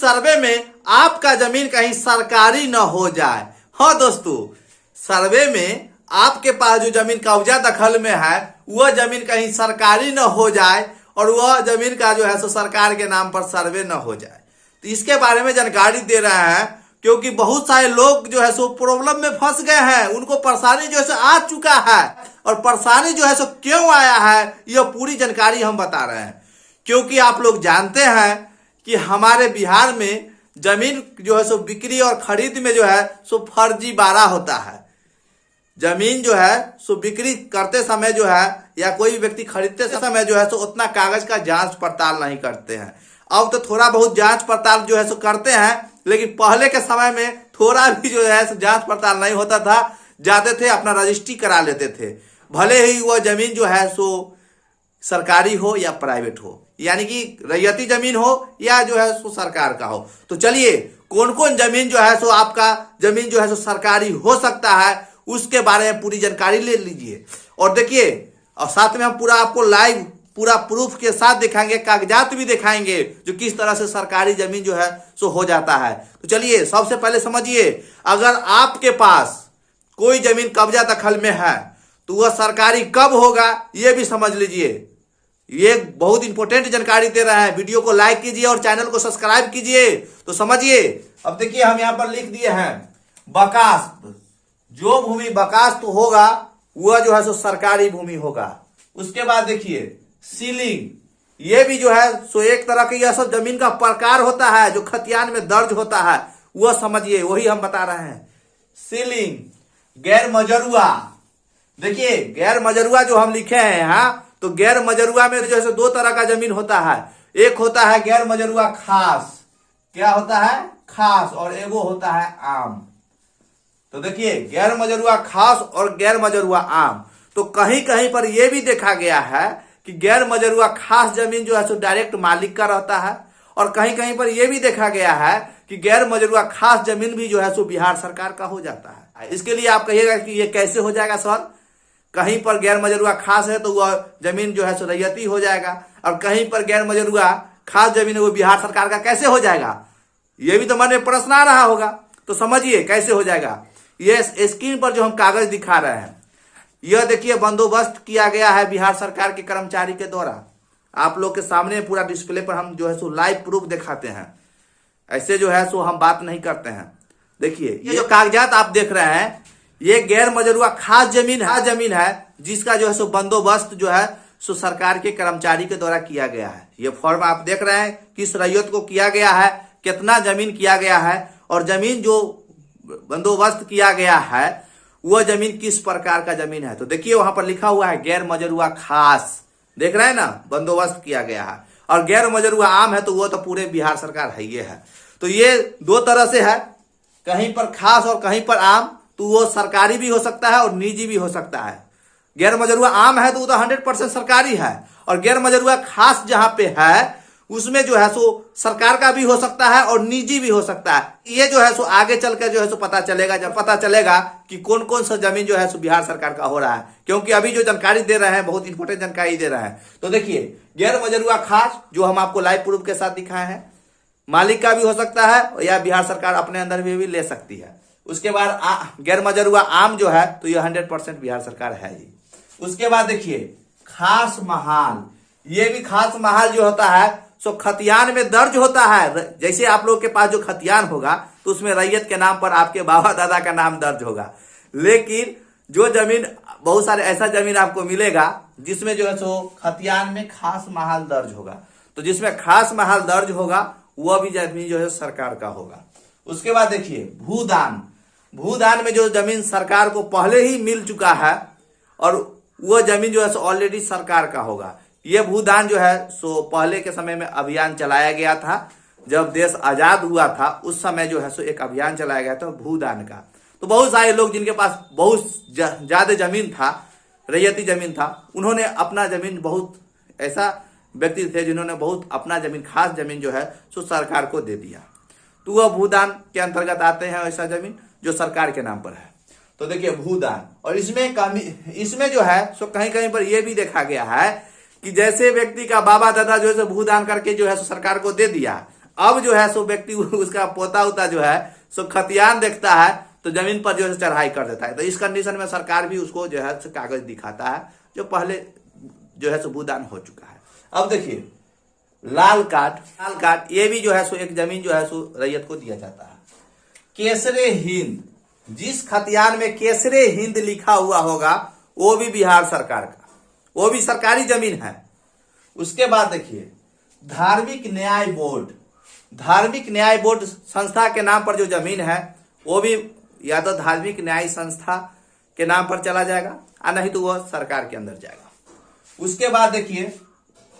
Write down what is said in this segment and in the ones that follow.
सर्वे में आपका जमीन कहीं सरकारी न हो जाए। हाँ दोस्तों, सर्वे में आपके पास जो जमीन कब्जा दखल में है वह जमीन कहीं सरकारी न हो जाए और वह जमीन का जो है सो सरकार के नाम पर सर्वे न हो जाए। तो इसके बारे में जानकारी दे रहे हैं, क्योंकि बहुत सारे लोग जो है सो प्रॉब्लम में फंस गए हैं, उनको परेशानी जो है सो आ चुका है। और परेशानी जो है सो क्यों आया है यह पूरी जानकारी हम बता रहे हैं। क्योंकि आप लोग जानते हैं कि हमारे बिहार में जमीन जो है सो बिक्री और खरीद में जो है सो फर्जीवाड़ा होता है। जमीन जो है सो बिक्री करते समय जो है या कोई व्यक्ति खरीदते समय जो है सो उतना कागज का जांच पड़ताल नहीं करते हैं। अब तो थोड़ा बहुत जांच पड़ताल जो है सो करते हैं, लेकिन पहले के समय में थोड़ा भी जो है सो जांच पड़ताल नहीं होता था। जाते थे अपना रजिस्ट्री करा लेते थे, भले ही वह जमीन जो है सो सरकारी हो या प्राइवेट हो, यानी कि रैयती जमीन हो या जो है सो सरकार का हो। तो चलिए कौन कौन जमीन जो है सो आपका जमीन जो है सो सरकारी हो सकता है उसके बारे में पूरी जानकारी ले लीजिए। और देखिए, और साथ में हम पूरा आपको लाइव पूरा प्रूफ के साथ दिखाएंगे, कागजात भी दिखाएंगे जो किस तरह से सरकारी जमीन जो है सो हो जाता है। तो चलिए सबसे पहले समझिए, अगर आपके पास कोई जमीन कब्जा दखल में है तो वह सरकारी कब होगा यह भी समझ लीजिए। ये बहुत इंपॉर्टेंट जानकारी दे रहा है। वीडियो को लाइक कीजिए और चैनल को सब्सक्राइब कीजिए। तो समझिए, अब देखिए हम यहां पर लिख दिए हैं बकास्त। जो भूमि बकास्त होगा वह जो है सो सरकारी भूमि होगा। उसके बाद देखिए सीलिंग, ये भी जो है सो एक तरह की यह सब जमीन का प्रकार होता है जो खतियान में दर्ज होता है, वह समझिए, वही हम बता रहे हैं। सीलिंग, गैर मजरुआ, देखिए गैर मजरुआ जो हम लिखे हैं यहाँ, तो गैर मजरुआ में जो है दो तरह का जमीन होता है। एक होता है गैर मजरुआ खास, क्या होता है खास, और एगो होता है आम। तो देखिए गैर मजरुआ खास और गैर मजरुआ आम। तो कहीं कहीं पर यह भी देखा गया है कि गैर मजरुआ खास जमीन जो है सो डायरेक्ट मालिक का रहता है, और कहीं कहीं पर यह भी देखा गया है कि गैर मजरुआ खास जमीन भी जो है सो बिहार सरकार का हो जाता है। इसके लिए आप कहिएगा कि ये कैसे हो जाएगा सर? कहीं पर गैर मजरुआ खास है तो वह जमीन जो है सो रैयती हो जाएगा, और कहीं पर गैर मजरुआ खास जमीन है वो बिहार सरकार का कैसे हो जाएगा? ये भी तो मन में प्रश्न आ रहा होगा। तो समझिए कैसे हो जाएगा। ये स्क्रीन पर जो हम कागज दिखा रहे हैं, यह देखिए बंदोबस्त किया गया है बिहार सरकार के कर्मचारी के द्वारा। आप लोग के सामने पूरा डिस्प्ले पर हम जो है सो लाइव प्रूफ दिखाते हैं। ऐसे जो है सो हम बात नहीं करते हैं। देखिए ये जो कागजात आप देख रहे हैं, ये गैर मजरुआ खास जमीन है जिसका जो है सो बंदोबस्त जो है सो सरकार के कर्मचारी के द्वारा किया गया है। ये फॉर्म आप देख रहे हैं किस रैयत को किया गया है, कितना जमीन किया गया है, और जमीन जो बंदोबस्त किया गया है वह जमीन किस प्रकार का जमीन है। तो देखिए वहां पर लिखा हुआ है गैर मजरुआ खास, देख रहे हैं ना, बंदोबस्त किया गया है। और गैर मजरुआ आम है तो वो तो पूरे बिहार सरकार है ये है। तो ये दो तरह से है, कहीं पर खास और कहीं पर आम। तो वो सरकारी भी हो सकता है और निजी भी हो सकता है। गैर मजरुआ आम है तो वो तो 100% सरकारी है, और गैर मजरुआ खास जहां पे है उसमें जो है सो सरकार का भी हो सकता है और निजी भी हो सकता है। ये जो है सो आगे चलकर जो है सो पता चलेगा, जब पता चलेगा कि कौन कौन सा जमीन जो है सो बिहार सरकार का हो रहा है। क्योंकि अभी जो जानकारी दे रहे हैं बहुत इंपॉर्टेंट जानकारी दे रहे हैं। तो देखिए गैर मजरुआ खास जो हम आपको लाइव प्रूफ के साथ दिखाए हैं, मालिक का भी हो सकता है या बिहार सरकार अपने अंदर में भी ले सकती है। उसके बाद गैर मजरुआ आम जो है तो ये 100% बिहार सरकार है जी। उसके बाद देखिए खास महाल, ये भी खास महाल जो होता है सो खतियान में दर्ज होता है। जैसे आप लोग के पास जो खतियान होगा तो उसमें रैयत के नाम पर आपके बाबा दादा का नाम दर्ज होगा। लेकिन जो जमीन, बहुत सारे ऐसा जमीन आपको मिलेगा जिसमें जो है सो खतियान में खास महाल दर्ज होगा। तो जिसमें खास महाल दर्ज होगा वह भी जमीन जो है सरकार का होगा। उसके बाद देखिए भूदान, भूदान में जो जमीन सरकार को पहले ही मिल चुका है और वह जमीन जो है सो ऑलरेडी सरकार का होगा। यह भूदान जो है सो पहले के समय में अभियान चलाया गया था, जब देश आजाद हुआ था उस समय जो है सो एक अभियान चलाया गया था भूदान का। तो बहुत सारे लोग जिनके पास बहुत ज्यादा जमीन था, रैयती जमीन था, उन्होंने अपना जमीन, बहुत ऐसा व्यक्ति थे जिन्होंने बहुत अपना जमीन, खास जमीन जो है सो सरकार को दे दिया। तो वह भूदान के अंतर्गत आते हैं ऐसा जमीन जो सरकार के नाम पर है। तो देखिए भूदान, और इसमें जो है सो कहीं कहीं पर यह भी देखा गया है कि जैसे व्यक्ति का बाबा दादा जो है भूदान करके जो है सरकार को दे दिया, अब जो है सो व्यक्ति उसका पोता उता जो है सो खतियान देखता है तो जमीन पर जो है चढ़ाई कर देता है। तो इस कंडीशन में सरकार भी उसको जो है कागज दिखाता है जो पहले जो है सो भूदान हो चुका है। अब देखिए लाल कार्ड ये भी जो है सो एक जमीन जो है सो रैयत को दिया जाता है। केसरे हिंद, जिस खतियान में केसरे हिंद लिखा हुआ होगा वो भी बिहार सरकार का, वो भी सरकारी जमीन है। उसके बाद देखिए धार्मिक न्याय बोर्ड, धार्मिक न्याय बोर्ड संस्था के नाम पर जो जमीन है वो भी या तो धार्मिक न्याय संस्था के नाम पर चला जाएगा और नहीं तो वह सरकार के अंदर जाएगा। उसके बाद देखिए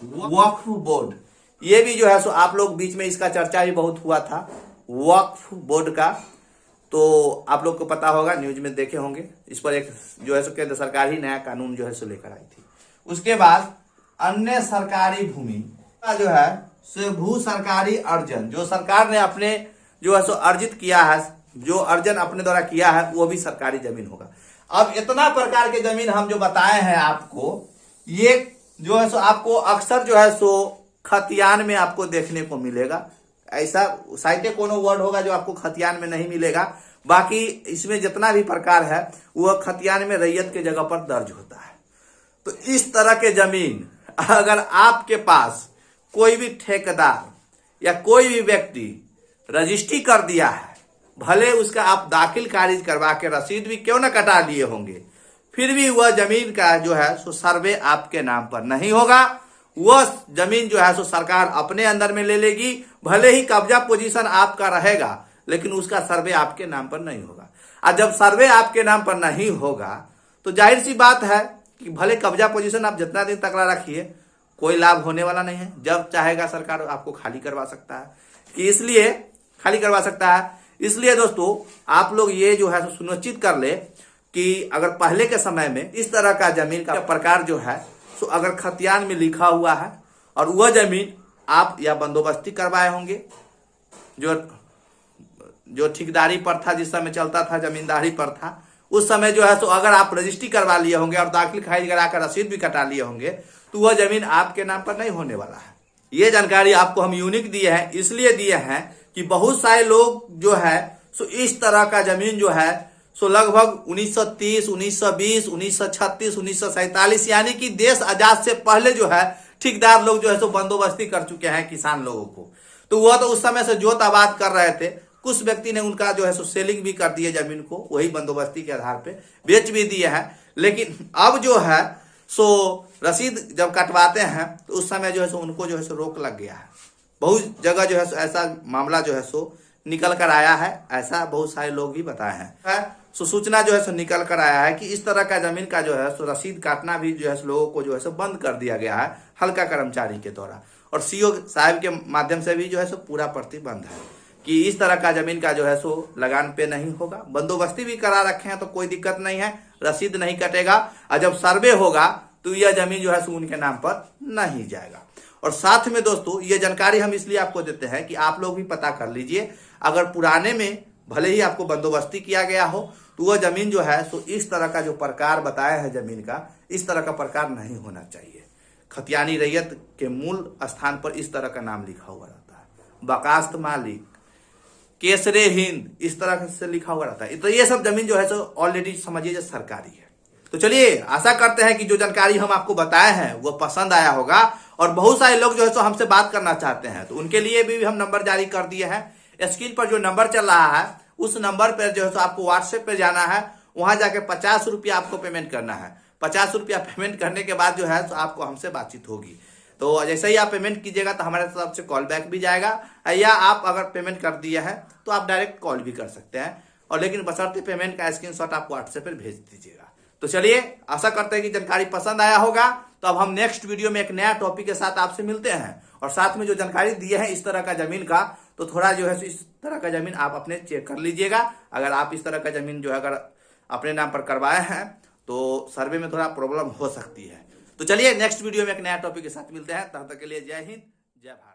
वक्फ बोर्ड, ये भी जो है सो आप लोग बीच में इसका चर्चा भी बहुत हुआ था वक्फ बोर्ड का, तो आप लोग को पता होगा, न्यूज में देखे होंगे। इस पर एक जो है सो केंद्र सरकार ही नया कानून जो है सो लेकर आई थी। उसके बाद अन्य सरकारी भूमि का जो है सो भू सरकारी अर्जन, जो सरकार ने अपने जो है सो अर्जित किया है, जो अर्जन अपने द्वारा किया है वो भी सरकारी जमीन होगा। अब इतना प्रकार के जमीन हम जो बताए हैं आपको, ये जो है सो आपको अक्सर जो है सो खतियान में आपको देखने को मिलेगा। ऐसा साहित्य कोनो वर्ड होगा जो आपको खतियान में नहीं मिलेगा, बाकी इसमें जितना भी प्रकार है वह खतियान में रैयत के जगह पर दर्ज होता है। तो इस तरह के जमीन अगर आपके पास कोई भी ठेकेदार या कोई भी व्यक्ति रजिस्ट्री कर दिया है, भले उसका आप दाखिल खारिज करवा के रसीद भी क्यों न कटा लिए होंगे, फिर भी वह जमीन का जो है सो सर्वे आपके नाम पर नहीं होगा। वह जमीन जो है सो सरकार अपने अंदर में ले लेगी, भले ही कब्जा पोजीशन आपका रहेगा लेकिन उसका सर्वे आपके नाम पर नहीं होगा। और जब सर्वे आपके नाम पर नहीं होगा तो जाहिर सी बात है कि भले कब्जा पोजीशन आप जितना दिन तक रखिए कोई लाभ होने वाला नहीं है। जब चाहेगा सरकार आपको खाली करवा सकता है, कि इसलिए खाली करवा सकता है। इसलिए दोस्तों आप लोग ये जो है सुनिश्चित कर ले कि अगर पहले के समय में इस तरह का जमीन का प्रकार जो है तो अगर खतियान में लिखा हुआ है और वह जमीन आप या बंदोबस्ती करवाए होंगे, जो ठेकेदारी पर था, जिस समय चलता था जमींदारी पर था, उस समय जो है तो अगर आप रजिस्ट्री करवा लिए होंगे और दाखिल खारिज कराकर रसीद भी कटा लिए होंगे तो वह जमीन आपके नाम पर नहीं होने वाला है। ये जानकारी आपको हम यूनिक दिए हैं, इसलिए दिए हैं कि बहुत सारे लोग जो है सो इस तरह का जमीन जो है सो लगभग 1930, 1920, 1936, 1947 यानी कि देश आजाद से पहले जो है ठेकेदार लोग जो है सो बंदोबस्ती कर चुके हैं किसान लोगों को। तो वह तो उस समय से जोत आबाद कर रहे थे, कुछ व्यक्ति ने उनका जो है सो सेलिंग भी कर दिए जमीन को, वही बंदोबस्ती के आधार पे बेच भी दिए हैं। लेकिन अब जो है सो रसीद जब कटवाते हैं तो उस समय जो है सो उनको जो है सो रोक लग गया है। बहुत जगह जो है सो ऐसा मामला जो है सो निकल कर आया है, ऐसा बहुत सारे लोग भी बताए हैं। सो सूचना जो है सो निकल कर आया है कि इस तरह का जमीन का जो है सो रसीद काटना भी जो है सो लोगों को जो है सो बंद कर दिया गया है हल्का कर्मचारी के द्वारा, और सीओ साहब के माध्यम से भी जो है सो पूरा प्रतिबंध है कि इस तरह का जमीन का जो है सो लगान पे नहीं होगा। बंदोबस्ती भी करा रखे हैं तो कोई दिक्कत नहीं है, रसीद नहीं कटेगा, और जब सर्वे होगा तो यह जमीन जो है सो उनके नाम पर नहीं जाएगा। और साथ में दोस्तों ये जानकारी हम इसलिए आपको देते हैं कि आप लोग भी पता कर लीजिए, अगर पुराने में भले ही आपको बंदोबस्ती किया गया हो तो वह जमीन जो है सो इस तरह का जो प्रकार बताया है जमीन का, इस तरह का प्रकार नहीं होना चाहिए। खतियानी रैयत के मूल स्थान पर इस तरह का नाम लिखा हुआ रहता है, बकास्त मालिक, केसरे हिंद, इस तरह से लिखा हुआ रहता है। तो ये सब जमीन जो है सो ऑलरेडी समझिए सरकारी है। तो चलिए आशा करते हैं कि जो जानकारी हम आपको बताए हैं वो पसंद आया होगा, और बहुत सारे लोग जो है सो हमसे बात करना चाहते हैं तो उनके लिए भी हम नंबर जारी कर दिए हैं। स्क्रीन पर जो नंबर चल रहा है उस नंबर पर जो है सो आपको व्हाट्सएप पे जाना है, वहां जाके 50 रुपया आपको पेमेंट करना है। 50 रुपया पेमेंट करने के बाद जो है तो आपको हमसे बातचीत होगी। तो जैसे ही आप पेमेंट कीजिएगा तो हमारे तरफ से कॉल बैक भी जाएगा, या आप अगर पेमेंट कर दिया है तो आप डायरेक्ट कॉल भी कर सकते हैं, और लेकिन बशर्ते पेमेंट का स्क्रीनशॉट आप व्हाट्सएप पर भेज दीजिएगा। तो चलिए आशा करते हैं कि जानकारी पसंद आया होगा। तो अब हम नेक्स्ट वीडियो में एक नया टॉपिक के साथ आपसे मिलते हैं, और साथ में जो जानकारी दिए हैं इस तरह का जमीन का, तो थोड़ा जो है इस तरह का जमीन आप अपने चेक कर लीजिएगा। अगर आप इस तरह का जमीन जो है अगर अपने नाम पर करवाए हैं तो सर्वे में थोड़ा प्रॉब्लम हो सकती है। तो चलिए नेक्स्ट वीडियो में एक नया टॉपिक के साथ मिलते हैं, तब तक के लिए जय हिंद जय भारत।